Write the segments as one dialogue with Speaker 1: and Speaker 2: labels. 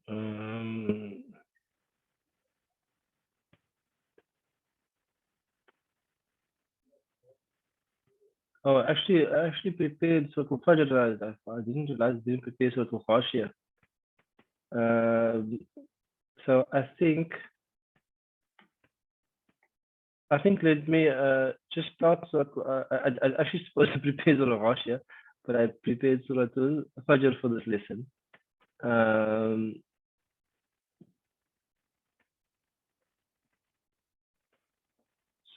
Speaker 1: Um, oh, I actually prepared Surah Al-Fajr. I didn't realize I didn't prepare Surah Al-Khashiyah. So I think let me just start. I actually supposed to prepare Surah Al-Khashiyah, but I prepared Surah Al-Fajr for this lesson.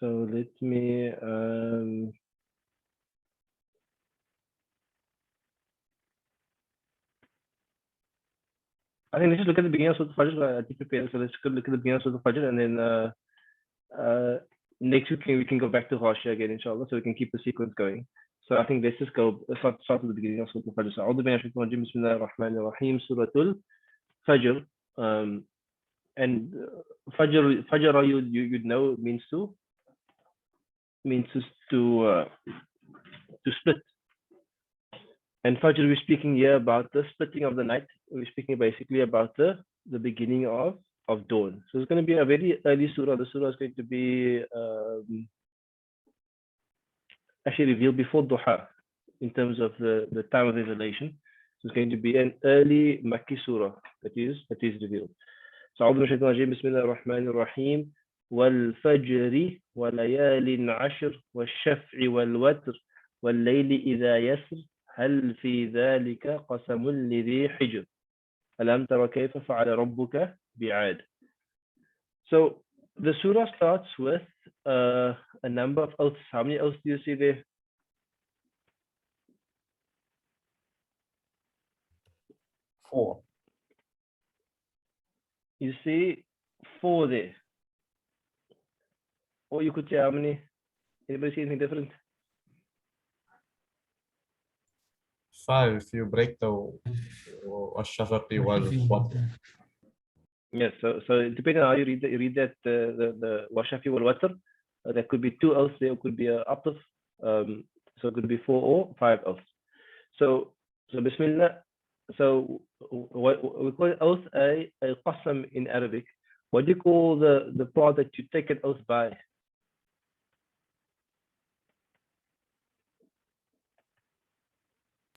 Speaker 1: So let me I think let's just look at the beginning of Surah Al-Fajr. I did prepare, so let's look at the beginning of Surah Al-Fajr, and then next week we can go back to Khashiyah again, inshallah, so we can keep the sequence going. So I think let's just go start at the beginning of Surah Al-Fajr. So A'udhu billahi minash shaitanir rajim. Bismillahir rahmanir rahim. Surah Al-Fajr. And Fajr, you know means to split. And Fajr, we're speaking here about the splitting of the night. We're speaking basically about the beginning of dawn. So it's going to be a very early surah. The surah is going to be actually revealed before Duha in terms of the time of revelation. So it's going to be an early Makki surah that is revealed. So أعوذ بالله من الشيطان الرجيم بسم الله الرحمن الرحيم والفجر وليال عشر والشفع والوتر والليل إذا يسر هل في ذلك قسم لذي حجر ألم تر كيف فعل ربك بعاد. So the surah starts with a number of oaths. How many oaths do you see there?
Speaker 2: 4.
Speaker 1: You see 4 there. Or you could say how many? Anybody see anything different?
Speaker 2: 5 if you break the والشفق والوتر.
Speaker 1: Yes, so depending on how you read that the washafi wal watr, there could be 2 oaths, there could be a atf, so it could be 4 or 5 oaths. So Bismillah. So what we call oath a qasam in Arabic. What do you call the part that you take an oath by?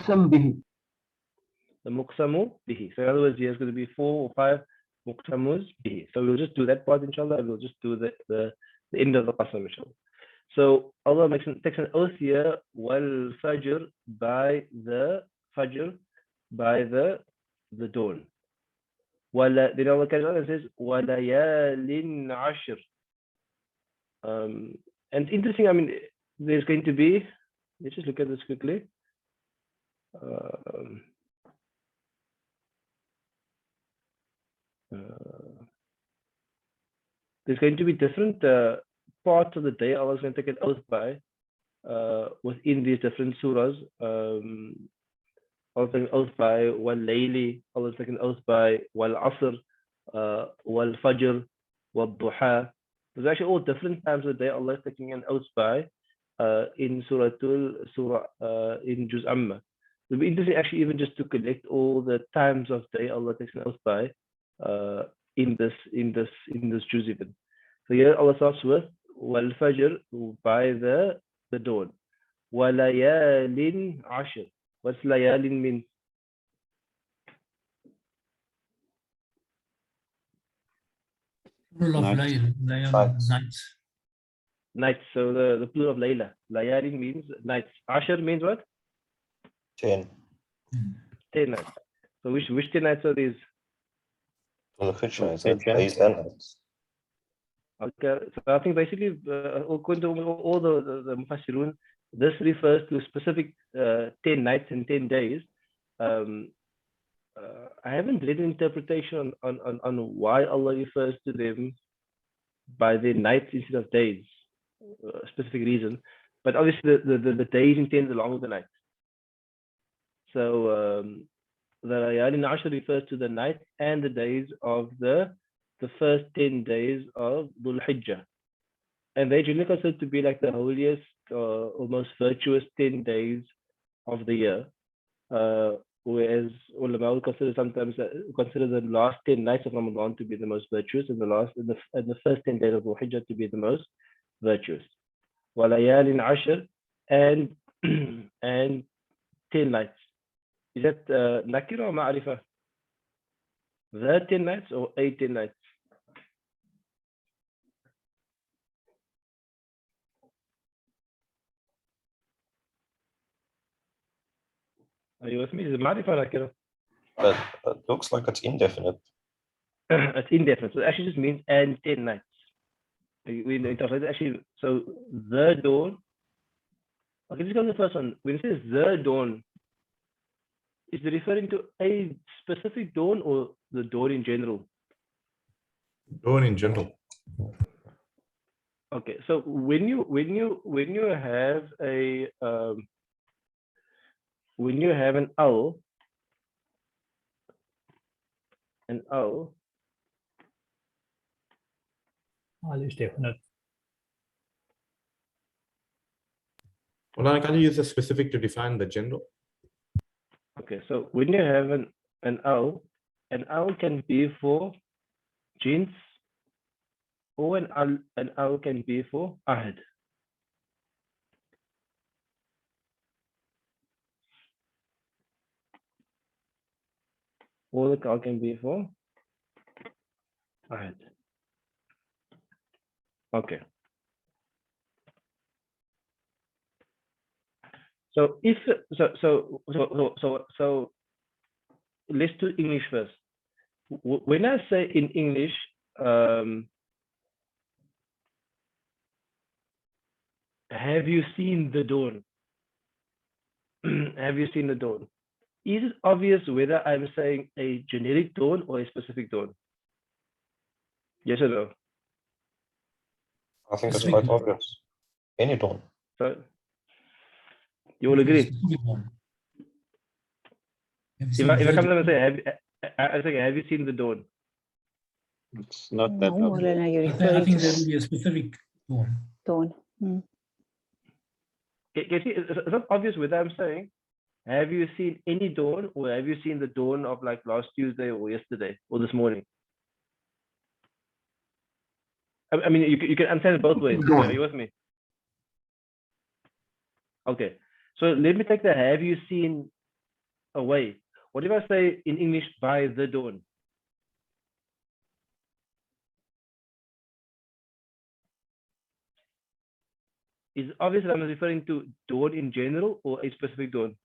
Speaker 1: The muqsamu bihi. So in other words, there's going to be 4 or 5 muqsamus bihi. So we'll just do that part, inshallah, and we'll just do the end of the qasam, inshallah. So Allah takes an oath here, wal fajr, by the fajr, by the dawn. Then Allah carries on and says, walayalin ashr. And it's interesting, I mean, there's going to be, let's just look at this quickly. There's going to be different parts of the day Allah is going to take an oath by within these different surahs. Allah is taking an oath by wal layli, Allah is taking an oath by wal asr, wal fajr, wal duha. There's actually all different times of the day Allah is taking an oath by in Surah in Juz Amma. It would be interesting actually even just to collect all the times of day Allah takes an oath by in this Juz even. So here Allah starts with wal fajr, by the dawn. Walayalin ashr. What's layalin mean?
Speaker 3: Plural of night.
Speaker 1: Nights. So the plural of layla. Layalin means nights. Ashr means what?
Speaker 4: 10.
Speaker 1: 10 nights. So which 10 nights are these?
Speaker 4: Days and nights.
Speaker 1: Okay, so I think basically according to all the Mufassirun, this refers to specific 10 nights and 10 days. I haven't read an interpretation on why Allah refers to them by their nights instead of days, a specific reason. But obviously the days intend along with the nights. So the Layalin Ashr refers to the night and the days of the first 10 days of Dhul Hijjah. And they generally considered to be like the holiest or most virtuous 10 days of the year. whereas ulama will consider consider the last 10 nights of Ramadan to be the most virtuous, and the first 10 days of Dhul Hijjah to be the most virtuous. وَلَيَالٍ عَشْرٍ and and 10 nights. Is that nakira or ma'rifah? The 10 nights or 18 nights? Are you with me? Is it ma'rifah or nakira?
Speaker 4: But it looks like it's indefinite.
Speaker 1: It's indefinite. So it actually just means and 10 nights. We interpret it actually. So the dawn. Okay, let's go to the first one. When it says the dawn, is it referring to a specific dawn or the dawn in general?
Speaker 2: Dawn in general.
Speaker 1: Okay, so when you have a when you have an owl,
Speaker 3: All is definite.
Speaker 2: Well, can you use a specific to define the general?
Speaker 1: okay, so when you have an owl can be for jins, or an owl can be for ahad. Or the owl can be for ahad. Okay. So if so let's do English first. When I say in English, have you seen the dawn? Have you seen the dawn? Is it obvious whether I'm saying a generic dawn or a specific dawn? Yes or no?
Speaker 4: I think it's quite obvious. Any dawn.
Speaker 1: So you will agree?
Speaker 3: Specific one. Have you
Speaker 1: If
Speaker 3: seen
Speaker 1: I come
Speaker 3: the-
Speaker 1: down and say, have you seen the dawn?
Speaker 5: It's not that
Speaker 6: No,
Speaker 5: obvious.
Speaker 6: Maulana, you're
Speaker 3: I
Speaker 6: referring
Speaker 3: think there will
Speaker 6: to
Speaker 3: be a specific one.
Speaker 6: dawn.
Speaker 1: It's not obvious whether I'm saying, have you seen any dawn, or have you seen the dawn of like last Tuesday or yesterday or this morning? I mean, you can understand it both ways. Are you with me? Okay. So let me take the have you seen away. What if I say in English by the dawn? Is it obvious that I'm referring to dawn in general or a specific dawn?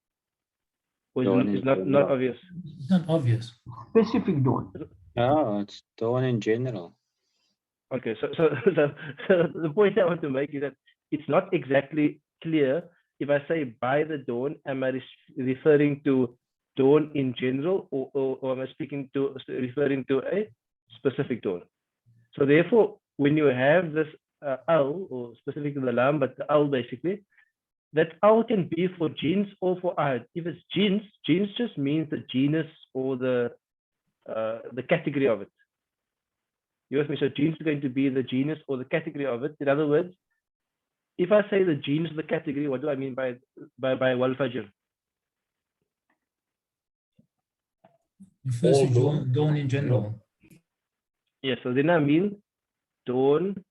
Speaker 1: Or
Speaker 5: Dawn
Speaker 1: is
Speaker 5: in
Speaker 1: not
Speaker 5: general.
Speaker 1: obvious?
Speaker 3: It's not obvious.
Speaker 7: Specific dawn.
Speaker 5: No, it's dawn in general.
Speaker 1: Okay, so the point I want to make is that it's not exactly clear if I say by the dawn, am I referring to dawn in general, or am I referring to a specific dawn? So therefore, when you have this owl, or specific to the lamb, but the owl basically, that owl can be for jins or for ahad. If it's jins just means the genus or the category of it. You with me? So jins is going to be the genus or the category of it. In other words, if I say the genus, the category, what do I mean by wal fajr?
Speaker 3: Refers
Speaker 2: All
Speaker 3: to
Speaker 2: dawn.
Speaker 3: dawn in general.
Speaker 1: Yes, so then I mean dawn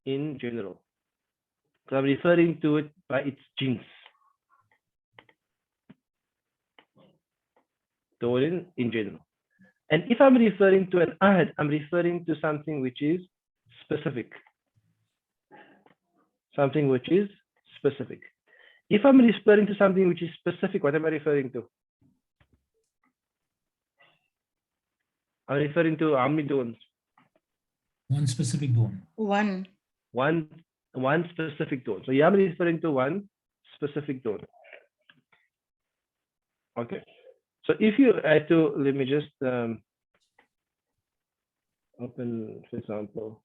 Speaker 1: in general. So I'm referring to it by its jins. Dawn in general. And if I'm referring to an ahad, I'm referring to something which is specific. Something which is specific. If I'm referring to something which is specific, what am I referring to? I'm referring to how many dawns?
Speaker 3: One specific dawn.
Speaker 6: One.
Speaker 1: One specific dawn. So yeah, I'm referring to one specific dawn. Okay. So if you had to, let me just open, for example,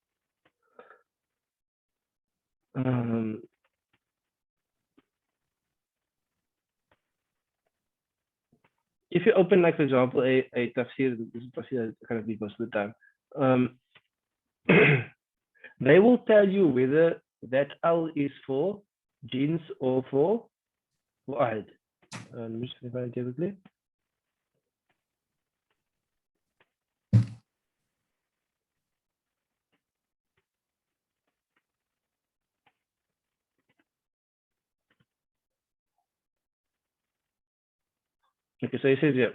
Speaker 1: if you open, like, for example, a tafsir, this is tafsir I kind of read most of the time, they will tell you whether that al is for jins or for ahad. Let me just find it quickly. Okay, so he says here.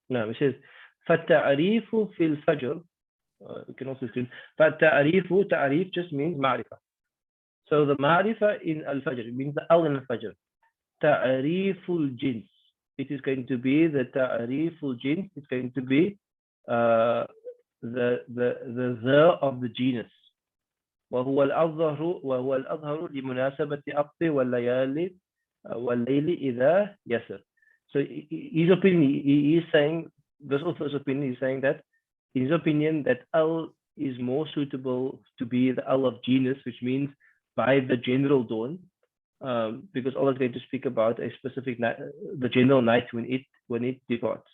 Speaker 1: No, it says فالتعريف في الفجر. You can also see فالتعريف تعريف just means معرفة. So the معرفة in al-fajr means the al in al-fajr. تعريف الجنس. It is going to be the تعريف الجنس. It's going to be the of the genus. وهو الأظهر لمناسبة أقصى والليالي والليل إذا يسر. So his opinion, he is saying, this author's opinion is saying that, in his opinion, that al is more suitable to be the al of genus, which means by the general dawn, because Allah is going to speak about a specific night, the general night when it departs.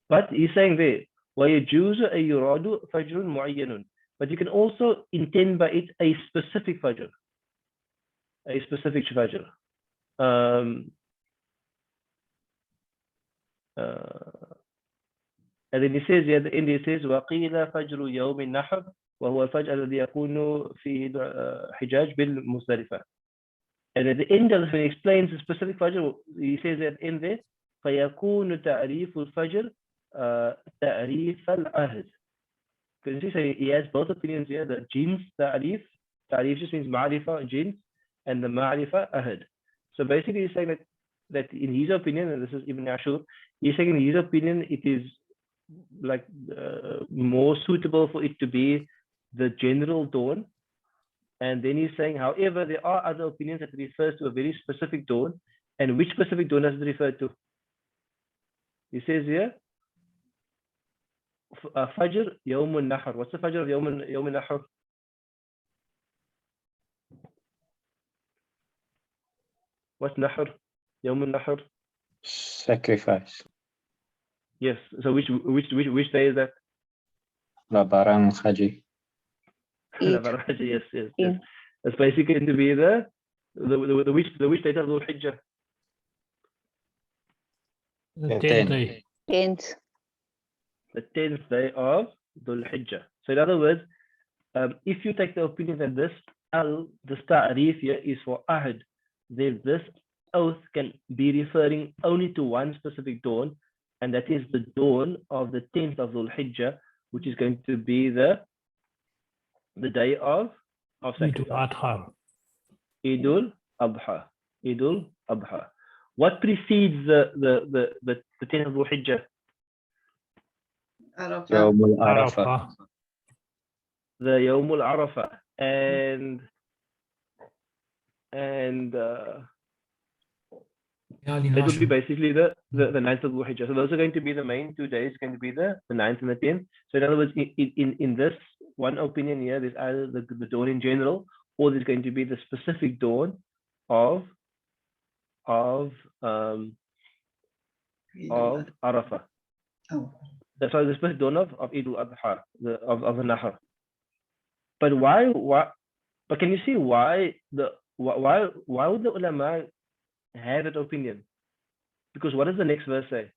Speaker 1: But he's saying there, وَيَجُوزُ أَن يُرَادُ فَجْرٌ مُعَيَّنٌ. But you can also intend by it a specific fajr. A specific fajr. And then he says here, at the end he says, وَقِيلَ فَجْرُ يَوْمِ النَّحْرِ وَهُوَ الْفَجْرُ الَّذِي يَكُونُ فِيهِ حِجَاجٌ بِالْمُزْدَلِفَةِ. And at the end, when he explains the specific fajr, he says at the end there, فَيَكُونُ تَعْرِيفُ الْفَجْرِ تَعْرِيفَ الْعَهْدِ. Because you see, he has both opinions here, the jins ta'rif just means ma'rifa, jins, and the ma'rifa, ahad. So basically he's saying that in his opinion, and this is Ibn Ashur, he's saying in his opinion, it is like more suitable for it to be the general dawn. And then he's saying, however, there are other opinions that refers to a very specific dawn. And which specific dawn does it refer to? He says here, Fajr Yawm al-Nahr. What's the Fajr of Yawm al-Nahr? What's Nahr? Yawm al-Nahr?
Speaker 5: Sacrifice.
Speaker 1: Yes. So which day is that?
Speaker 5: Labaran Haji.
Speaker 1: Yes. That's basically going to be the which day of Dhul Hijjah?
Speaker 3: The
Speaker 4: 10th
Speaker 3: 10th day.
Speaker 6: 10th.
Speaker 1: The 10th day of Dhul Hijjah. So in other words, if you take the opinion that this ta'rif here is for ahad, then this oath can be referring only to one specific dawn, and that is the dawn of the 10th of Dhul Hijjah, which is going to be the day of sacrifice. Eidul Adha. Eidul Adha. What precedes the 10th of Dhul Hijjah?
Speaker 5: Yawm al-Arafah.
Speaker 1: The Yawm al-Arafah. And it will be basically the 9th of Dhul Hijjah. So those are going to be the main 2 days, going to be the 9th and the 10th. So in other words, in this one opinion here, there's either the dawn in general, or there's going to be the specific dawn of Arafah.
Speaker 6: Oh.
Speaker 1: That's why the specific dawn of Eid al-Adha, of the Nahr. But why? But can you see why would the ulama have that opinion? Because what does the next verse say?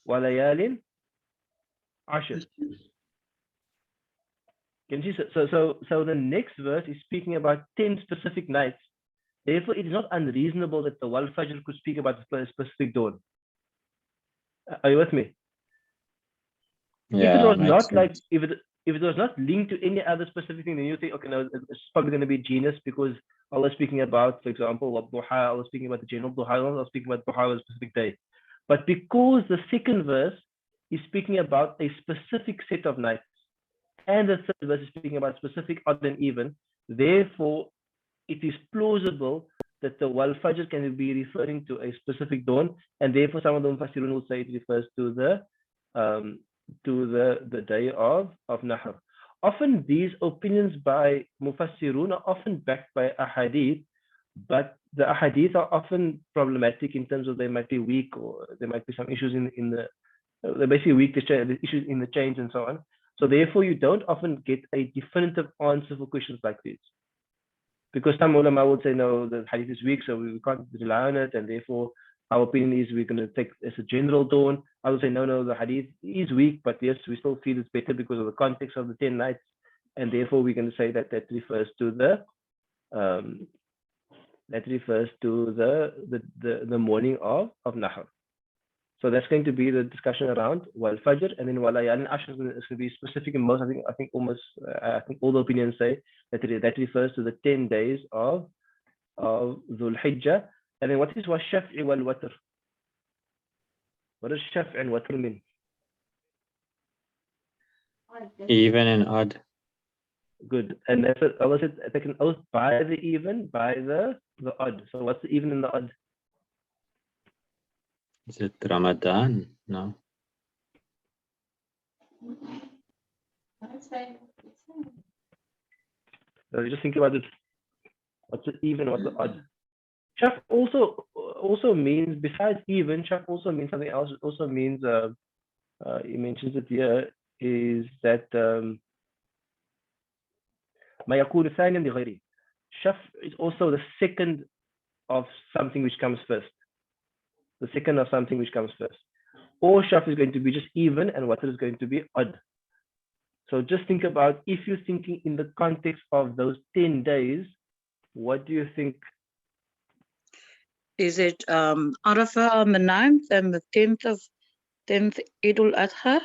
Speaker 1: وَلَيَالٍ عَشْرٍ. Can you see? So the next verse is speaking about 10 specific nights. Therefore, it is not unreasonable that the Wal Fajr could speak about a specific dawn. Are you with me?
Speaker 5: Yeah,
Speaker 1: if it was not
Speaker 5: sense.
Speaker 1: like if it was not linked to any other specific thing, then you think, okay, no, it's probably going to be genus, because Allah is speaking about, for example, Duha, Allah is speaking about the general Duha, Allah is speaking about Duha on a specific day. But because the second verse is speaking about a specific set of nights, and the third verse is speaking about specific odd and even, therefore it is plausible that the Wal Fajr can be referring to a specific dawn, and therefore some of the Mufassirun will say it refers to the day of Nahr. Often these opinions by Mufassirun are often backed by ahadith, but the ahadith are often problematic in terms of they might be weak, or there might be some issues in the they're basically weak, the issues in the chains and so on. So therefore you don't often get a definitive answer for questions like these. Because some ulama would say, no, the hadith is weak, so we can't rely on it, and therefore our opinion is we're going to take as a general dawn. I would say, no, the hadith is weak, but yes, we still feel it's better because of the context of the 10 nights, and therefore we're going to say that refers to the That refers to the morning of Nahr. So that's going to be the discussion around Wal Fajr, and then Walayalin Ashr is going to be specific in most. I think almost I think all the opinions say that that refers to the 10 days of Dhul Hijjah. And then what is Shaf'i wal Watr? What does Shaf' and Watr mean?
Speaker 5: Even and odd.
Speaker 1: Good. And that's what Allah said, take an oath by the even, by the odd. So what's the even and the odd?
Speaker 5: Is it Ramadan? No.
Speaker 1: So you just think about it. What's the even, what's the odd? Shaf also means, besides even, Shaf also means something else. It also means, he mentions it here, is that ما يكون ثانيا لغيره. Shaf is also the second of something which comes first. The second of something which comes first. Or Shaf is going to be just even, and Watr is going to be odd. So just think about, if you're thinking in the context of those 10 days, what do you think?
Speaker 6: Is it Arafah on the 9th and the 10th Eid al-Adha?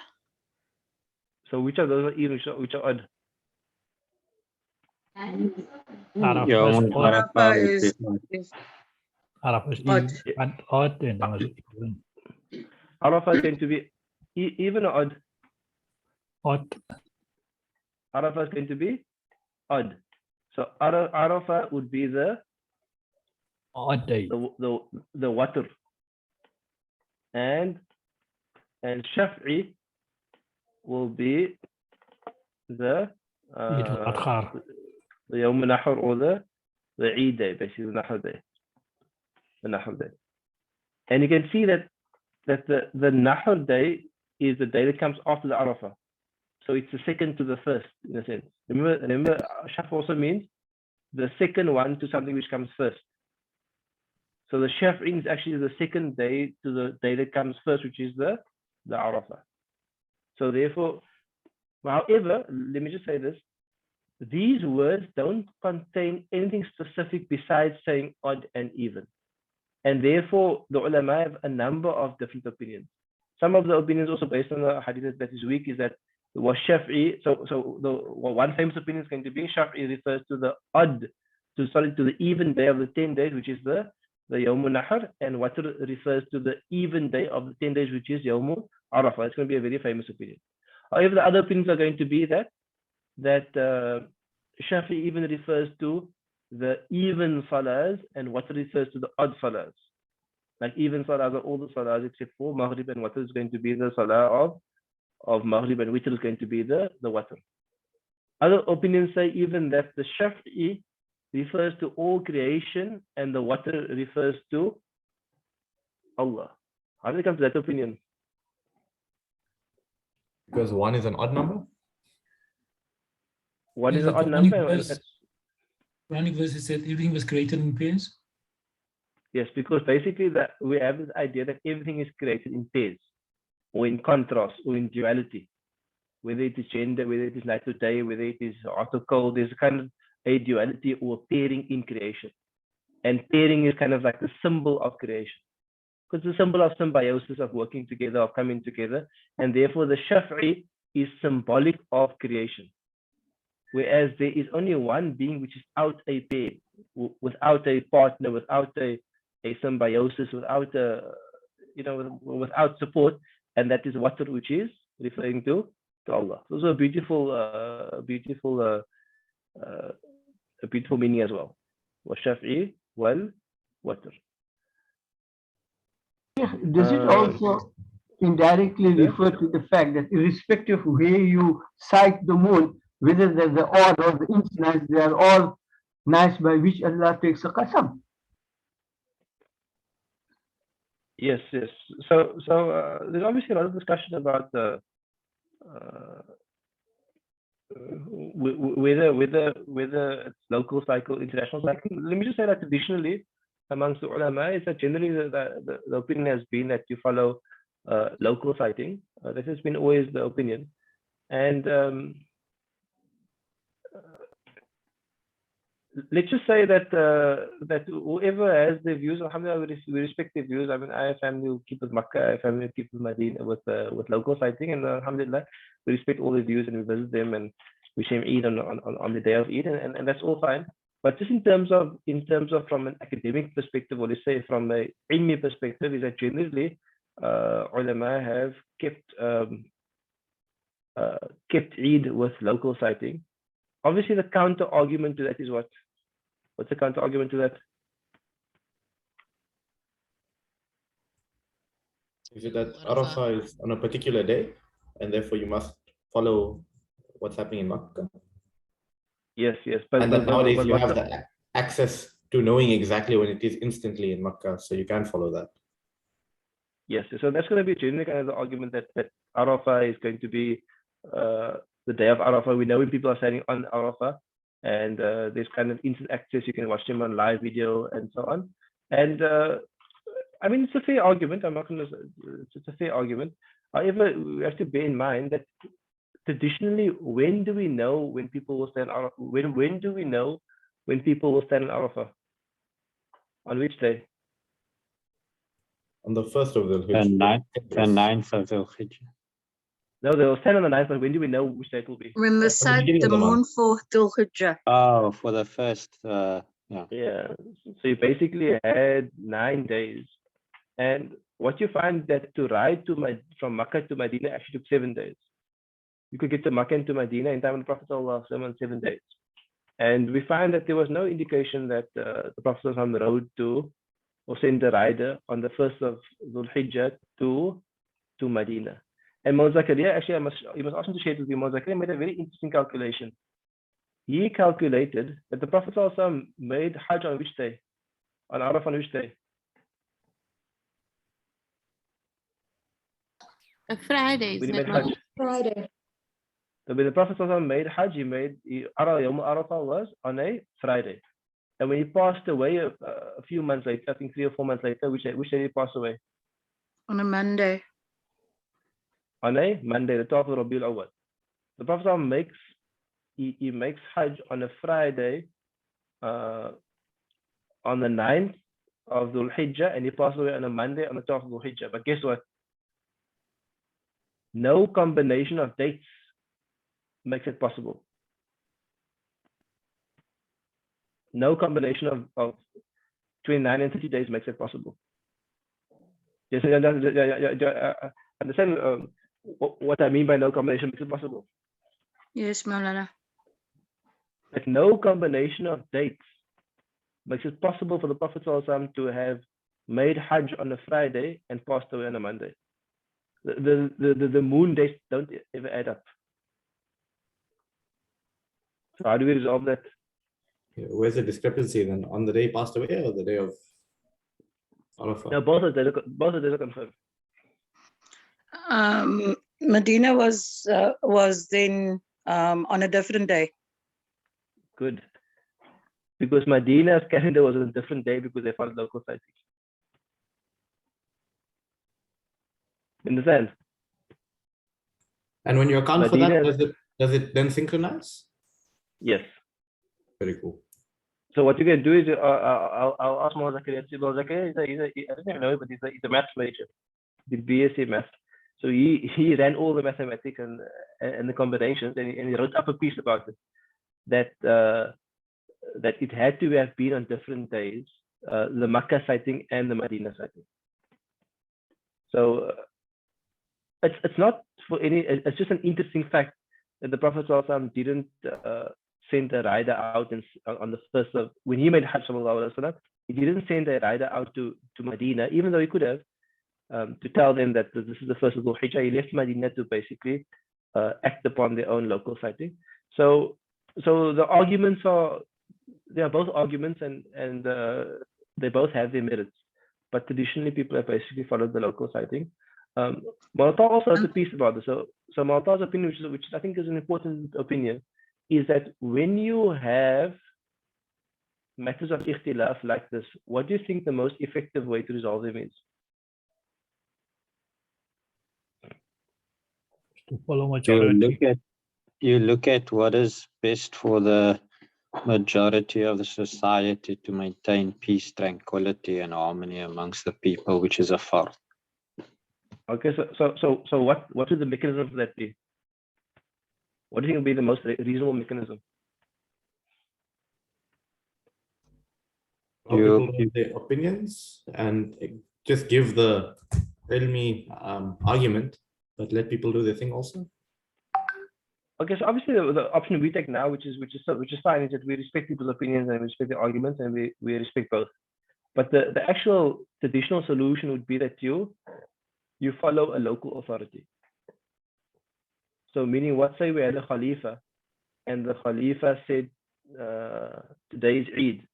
Speaker 1: So which of those are even, which are odd?
Speaker 5: Yawm
Speaker 6: Arafah is
Speaker 3: Arafah is
Speaker 6: odd.
Speaker 3: odd, and that was even.
Speaker 1: Arafah is going to be even or odd?
Speaker 3: Odd.
Speaker 1: Arafah is going to be odd. So Arafah would be the
Speaker 3: Odd day.
Speaker 1: the Watr. And Shaf'i will be the
Speaker 3: Eid al-Adha.
Speaker 1: the Yawm Nahr, or the Eid day, basically the Nahr day. The Nahr day. And you can see that the Nahr day is the day that comes after the Arafah. So it's the second to the first, in a sense. Remember, Shaf also means the second one to something which comes first. So the Shaf'i is actually the second day to the day that comes first, which is the Arafah. So therefore, however, let me just say this. These words don't contain anything specific besides saying odd and even. And therefore, the ulama have a number of different opinions. Some of the opinions also based on the hadith that is weak is that was Shaf'i. So the one famous opinion is going to be Shaf'i refers to the odd, to the even day of the 10 days, which is the Yawm Nahr, and Watr refers to the even day of the 10 days, which is Yawm Arafah. It's going to be a very famous opinion. However, the other opinions are going to be that Shafi even refers to the even salahs, and Watr refers to the odd salahs. Like even salahs are all the salahs except for Maghrib, and Watr is going to be the salah of Maghrib, and Witr is going to be the Watr. Other opinions say even that the Shafi refers to all creation, and the Watr refers to Allah. How do they come to that opinion?
Speaker 2: Because one is an odd number?
Speaker 1: What is
Speaker 3: the
Speaker 1: the odd
Speaker 3: Quranic
Speaker 1: number?
Speaker 3: verse- Quranic verse said everything was created in pairs.
Speaker 1: Yes, because basically that we have this idea that everything is created in pairs, or in contrast, or in duality. Whether it is gender, whether it is night to day, whether it is hot or cold, there's kind of a duality or pairing in creation. And pairing is kind of like the symbol of creation. Because it's a symbol of symbiosis, of working together, of coming together. And therefore the Shaf'i is symbolic of creation. Whereas there is only one being which is out a pair, without a partner, without a symbiosis, without without support, and that is Watr, which is referring to Allah. Those are beautiful meaning as well. Wa-Shaf'i wal-Watr.
Speaker 7: Does it also indirectly refer to the fact that irrespective of where you sight the moon, whether they're the odd or the infinite, they are all nice by which Allah takes a qasam?
Speaker 1: Yes. So there's obviously a lot of discussion about whether it's local cycle, international cycle. Let me just say that traditionally, amongst the ulama, is that generally the opinion has been that you follow local sighting. This has been always the opinion, and let's just say that that whoever has their views, alhamdulillah, we respect their views. I mean, I have family who keep with Makkah, I have family who keep with Medina, with local sighting, and alhamdulillah, we respect all their views and we visit them and we share Eid on the day of Eid, and that's all fine. But just in terms of from an academic perspective, or let's say from a ilmi perspective, is that generally ulama have kept Eid with local sighting. Obviously, the counter argument to that is what? What's the counter argument to that?
Speaker 2: Is it that Arafah is on a particular day, and therefore you must follow what's happening in Makkah?
Speaker 1: Yes, but
Speaker 2: And then nowadays you
Speaker 1: what's
Speaker 2: have the access to knowing exactly when it is instantly in Makkah, so you can follow that.
Speaker 1: Yes, so that's going to be generally kind of the argument that Arafah is going to be the day of Arafah. We know when people are standing on Arafah, and there's kind of instant access. You can watch them on live video and so on. And I mean, it's a fair argument. I'm not going to. It's a fair argument. However, we have to bear in mind that traditionally, when do we know when people will stand Arafah? When do we know when people will stand on Arafah? On which day?
Speaker 2: On the first of the
Speaker 5: The
Speaker 2: Hijjah.
Speaker 5: ninth of Dhul Hijjah.
Speaker 1: No, they will stand on the 9th, but when do we know which day it will be?
Speaker 6: When the sight
Speaker 2: beginning
Speaker 6: the
Speaker 2: of the month.
Speaker 6: moon for Dhul Hijjah.
Speaker 5: Oh, for the first, yeah.
Speaker 1: Yeah, so you basically had 9 days, and what you find that to ride from Makkah to Medina actually took 7 days. You could get to Makkah and to Medina in time of the Prophet ﷺ 7 days, and we find that there was no indication that the Prophet ﷺ rode to or sent a rider on the 1st of Dhul Hijjah to Medina. And Maulana Zakaria, actually, you must ask him to share it with you. Maulana Zakaria made a very interesting calculation. He calculated that the Prophet ﷺ made Hajj on which day? On Arafah on which day?
Speaker 8: A Friday,
Speaker 1: When he
Speaker 8: isn't
Speaker 1: made
Speaker 8: it?
Speaker 1: Hajj.
Speaker 8: Friday.
Speaker 1: So when the Prophet ﷺ made Hajj, Yawm Arafah was on a Friday. And when he passed away a few months later, I think 3 or 4 months later, which day did he pass away?
Speaker 6: On a Monday.
Speaker 1: On a Monday, the 12th of Rabiul Awwal. The Prophet ﷺ makes Hajj on a Friday, on the 9th of Dhul Hijjah, and he passed away on a Monday on the 12th of Dhul Hijjah. But guess what? No combination of dates makes it possible. No combination of 29 and 30 days makes it possible. Yes, understand what I mean by no combination makes it possible?
Speaker 6: Yes, Maulana.
Speaker 1: That no combination of dates makes it possible for the Prophet ﷺ to have made Hajj on a Friday and passed away on a Monday. The moon dates don't ever add up. So how do we resolve that?
Speaker 2: Where's the discrepancy then? On the day he passed away or the day of Arafah?
Speaker 1: No, both of them are confirmed.
Speaker 6: Medina was then on a different day.
Speaker 1: Good. Because Medina's calendar was on a different day because they followed local sites. Understand?
Speaker 2: And when you account for
Speaker 1: Medina-
Speaker 2: that, does it then synchronize?
Speaker 1: Yes.
Speaker 2: Very cool.
Speaker 1: So what you can do is I'll ask Maulana Zakaria. Maulana Zakaria, I don't even know, but he's a maths major. He did BSc maths. So he ran all the mathematics and the combinations, and he wrote up a piece about it. That it had to have been on different days, the Makkah sighting and the Medina sighting. So it's not for any. It's just an interesting fact that the Prophet ﷺ didn't send a rider out on the first of when he made Hajj sallallahu alaihi wasallam. He didn't send a rider out to Medina, even though he could have, to tell them that this is the first of Dhul Hijjah. He left Medina to basically act upon their own local sighting. So the arguments they are both arguments, and they both have their merits. But traditionally, people have basically followed the local sighting. Malta also has a piece about this. So Malta's opinion, which I think is an important opinion, is that when you have matters of ikhtilaf like this, what do you think the most effective way to resolve them is?
Speaker 3: To follow majority.
Speaker 5: You look at what is best for the majority of the society to maintain peace, tranquility, and harmony amongst the people, which is a fard.
Speaker 1: Okay, so what would the mechanism for that be? What do you think would be the most reasonable mechanism?
Speaker 2: People have their opinions and just give the ilmi argument, but let people do their thing also.
Speaker 1: Okay, so obviously the option we take now, which is fine, is that we respect people's opinions and we respect their arguments and we respect both. But the actual traditional solution would be that you follow a local authority. So meaning, what, say we had a Khalifa and the Khalifa said today is Eid,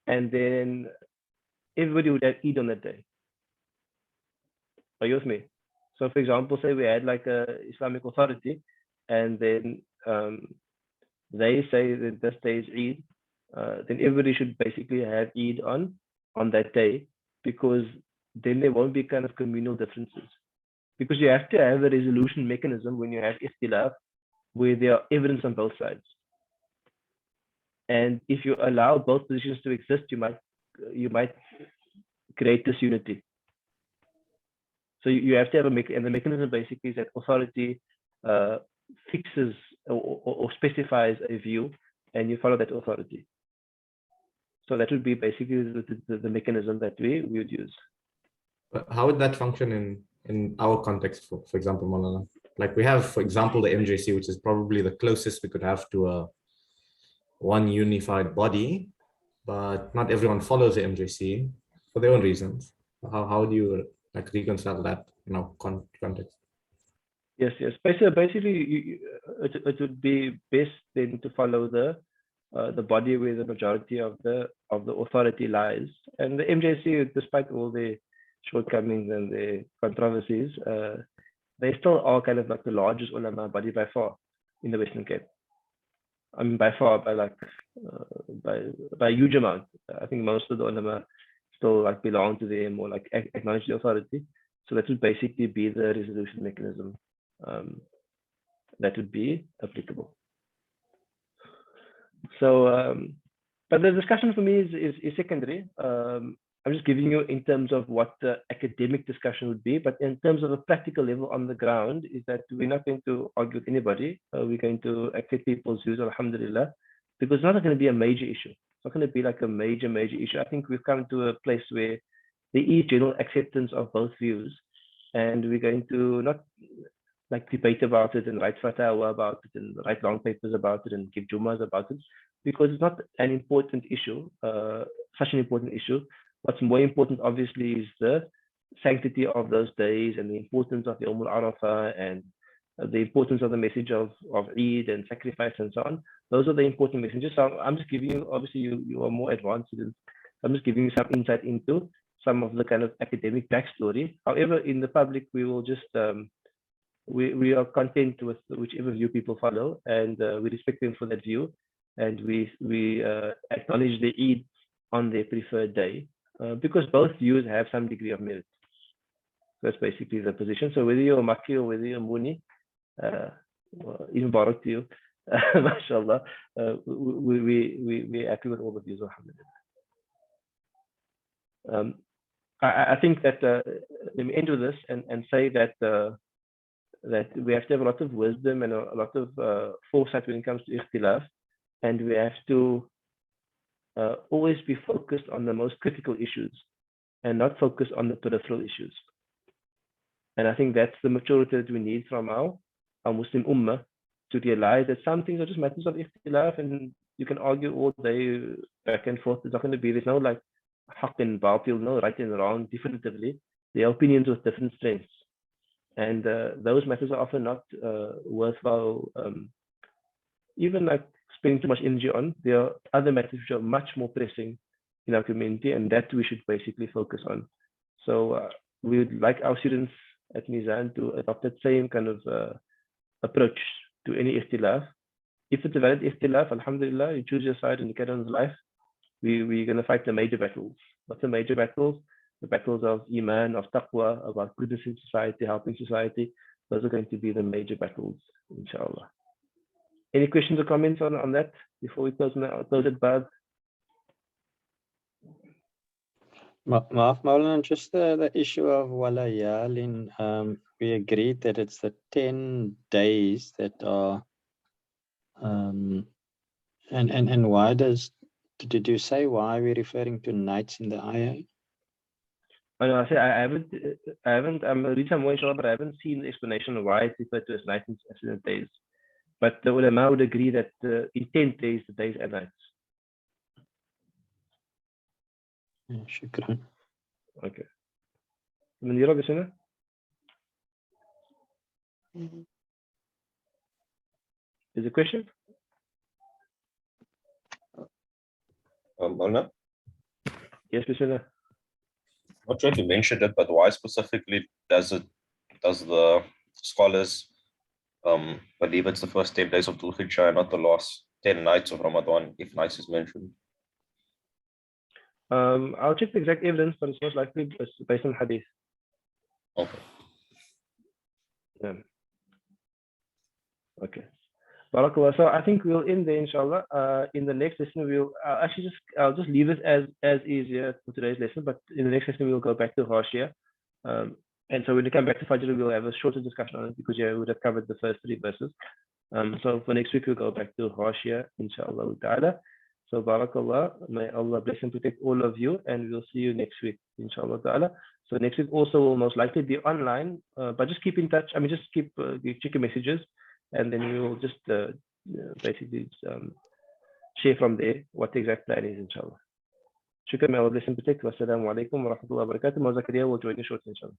Speaker 1: and then everybody would have Eid on that day. Are you with me? So for example, say we had like a Islamic authority, and then they say that this day is Eid, then everybody should basically have Eid on that day, because then there won't be kind of communal differences. Because you have to have a resolution mechanism when you have ikhtilaf, where there are evidence on both sides. And if you allow both positions to exist, you might create disunity. So you have to have and the mechanism basically is that authority fixes or specifies a view, and you follow that authority. So that would be basically the mechanism that we would use.
Speaker 2: But how would that function in our context, for example, Maulana? Like we have, for example, the MJC, which is probably the closest we could have to a one unified body, but not everyone follows the MJC for their own reasons. How do you like reconcile that in our context?
Speaker 1: Yes. Basically, it would be best then to follow the body where the majority of the authority lies. And the MJC, despite all the shortcomings and the controversies, they still are kind of like the largest ulama body by far in the Western Cape. I mean, by far, by a huge amount. I think most of the ulama still like belong to them or like acknowledge the authority. So that would basically be the resolution mechanism that would be applicable. So, but the discussion for me is secondary. I'm just giving you in terms of what the academic discussion would be, but in terms of a practical level on the ground, is that we're not going to argue with anybody. We're going to accept people's views, alhamdulillah, because it's not going to be a major issue. It's not going to be like a major issue. I think we've come to a place where there is general acceptance of both views, and we're going to not like debate about it and write fatwa about it and write long papers about it and give jumas about it, because it's not an important issue, such an important issue. What's more important, obviously, is the sanctity of those days and the importance of the Yawm al-Arafah and the importance of the message of Eid and sacrifice and so on. Those are the important messages. So I'm just giving you, obviously, you are more advanced students. I'm just giving you some insight into some of the kind of academic backstory. However, in the public, we will just, we are content with whichever view people follow, and we respect them for that view. And we acknowledge the Eid on their preferred day. Because both views have some degree of merit. That's basically the position. So whether you're Makki or whether you're Muni, even Barak to you, mashallah, we're happy with all the views, alhamdulillah. I think that, let me end with this and say that that we have to have a lot of wisdom and a lot of foresight when it comes to ikhtilaf, and we have to always be focused on the most critical issues and not focus on the peripheral issues. And I think that's the maturity that we need from our Muslim ummah, to realize that some things are just matters of ikhtilaf, and you can argue all day back and forth. There's not going to be, there's no like haqq and batil, no right and wrong definitively. There are opinions with different strengths. And those matters are often not worthwhile, even like spending too much energy on. There are other matters which are much more pressing in our community, and that we should basically focus on. So we would like our students at Mizan to adopt that same kind of approach to any ikhtilaf. If it's a valid ikhtilaf, alhamdulillah, you choose your side and you carry on with life. We're going to fight the major battles. What's the major battles? The battles of iman, of taqwa, about goodness in society, helping society. Those are going to be the major battles, inshallah. Any questions or comments on that before we close it, Bad?
Speaker 5: Maulana, just the issue of walayalin, we agreed that it's the 10 days that are, and why did you say why we're referring to nights in the ayah?
Speaker 1: I know, I say I haven't, I'm reading some more inshallah, but I haven't seen the explanation of why it's referred to as nights instead of days. But the ulama would agree that the intent is the days and nights.
Speaker 5: Shukran.
Speaker 1: Okay. Manira, Bismillah. Is a question?
Speaker 4: Maulana,
Speaker 1: Yes, Bismillah.
Speaker 4: not sure if you mentioned it, but why specifically does the scholars believe it's the first 10 days of Dhul Hijjah and not the last 10 nights of Ramadan, if nights is mentioned?
Speaker 1: I'll check the exact evidence, but it's most likely based on hadith.
Speaker 4: Okay.
Speaker 1: Yeah. Okay. Barakallah. So I think we'll end there, inshallah. In the next lesson, I'll just leave it as is here for today's lesson, but in the next lesson, we'll go back to Hashia. And so when we come back to Fajr, we'll have a shorter discussion on it because we would have covered the first 3 verses. So for next week, we'll go back to Hashia, inshallah ta'ala. So barakallah, may Allah bless and protect all of you, and we'll see you next week, inshallah ta'ala. So next week also will most likely be online, but just keep in touch. I mean, just keep checking messages, and then we will just basically share from there what the exact plan is, inshallah. Shukran, may Allah bless and protect. Wassalamu alaikum wa rahmatullahi wa barakatuh. Zakaria will join you shortly, inshallah.